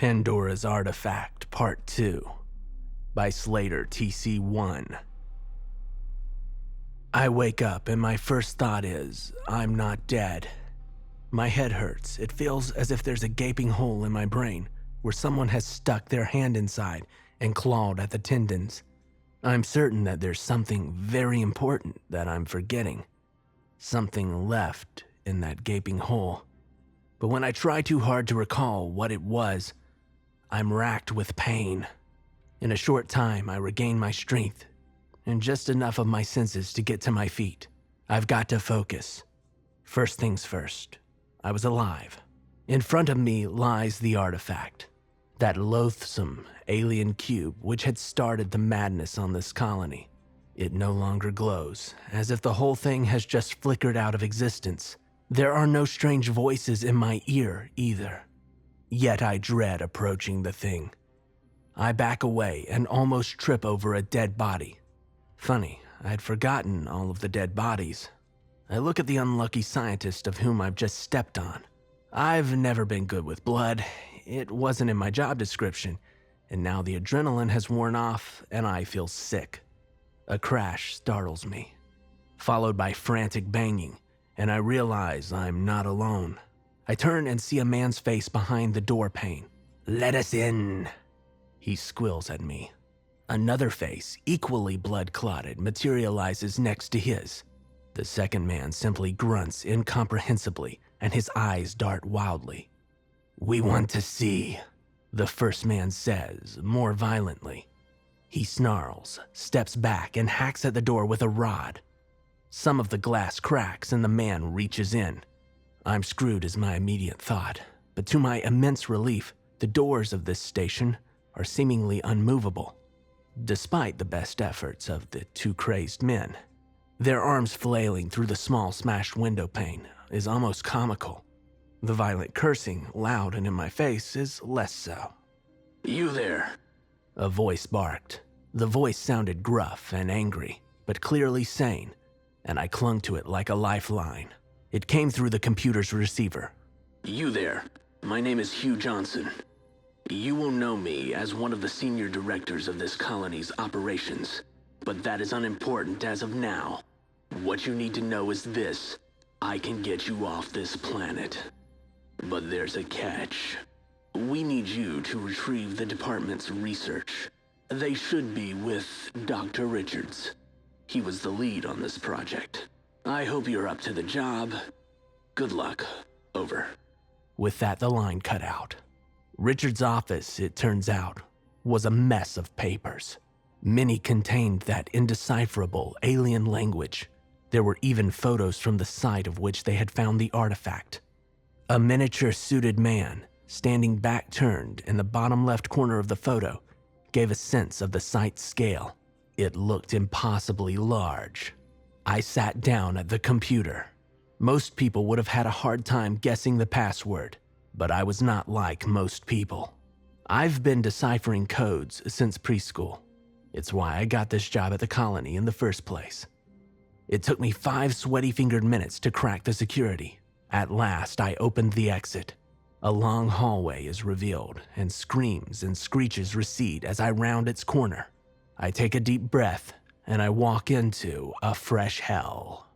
Pandora's Artifact Part 2 by Slater TC1. I wake up and my first thought is, I'm not dead. My head hurts. It feels as if there's a gaping hole in my brain where someone has stuck their hand inside and clawed at the tendons. I'm certain that there's something very important that I'm forgetting. Something left in that gaping hole. But when I try too hard to recall what it was, I'm racked with pain. In a short time, I regain my strength and just enough of my senses to get to my feet. I've got to focus. First things first, I was alive. In front of me lies the artifact, that loathsome alien cube which had started the madness on this colony. It no longer glows, as if the whole thing has just flickered out of existence. There are no strange voices in my ear either. Yet I dread approaching the thing. I back away and almost trip over a dead body. Funny, I'd forgotten all of the dead bodies. I look at the unlucky scientist of whom I've just stepped on. I've never been good with blood. It wasn't in my job description, and now the adrenaline has worn off and I feel sick. A crash startles me, followed by frantic banging, and I realize I'm not alone. I turn and see a man's face behind the door pane. "Let us in," he squeals at me. Another face, equally blood-clotted, materializes next to his. The second man simply grunts incomprehensibly, and his eyes dart wildly. "We want to see," the first man says, more violently. He snarls, steps back, and hacks at the door with a rod. Some of the glass cracks and the man reaches in. I'm screwed is my immediate thought, but to my immense relief, the doors of this station are seemingly unmovable, despite the best efforts of the two crazed men. Their arms flailing through the small smashed window pane is almost comical. The violent cursing, loud and in my face, is less so. "You there," a voice barked. The voice sounded gruff and angry, but clearly sane, and I clung to it like a lifeline. It came through the computer's receiver. "You there. My name is Hugh Johnson. You will know me as one of the senior directors of this colony's operations, but that is unimportant as of now. What you need to know is this: I can get you off this planet. But there's a catch. We need you to retrieve the department's research. They should be with Dr. Richards. He was the lead on this project. I hope you're up to the job. Good luck. Over." With that, the line cut out. Richard's office, it turns out, was a mess of papers. Many contained that indecipherable alien language. There were even photos from the site of which they had found the artifact. A miniature-suited man, standing back-turned in the bottom left corner of the photo, gave a sense of the site's scale. It looked impossibly large. I sat down at the computer. Most people would have had a hard time guessing the password, but I was not like most people. I've been deciphering codes since preschool. It's why I got this job at the colony in the first place. It took me 5 sweaty-fingered minutes to crack the security. At last, I opened the exit. A long hallway is revealed, and screams and screeches recede as I round its corner. I take a deep breath, and I walk into a fresh hell.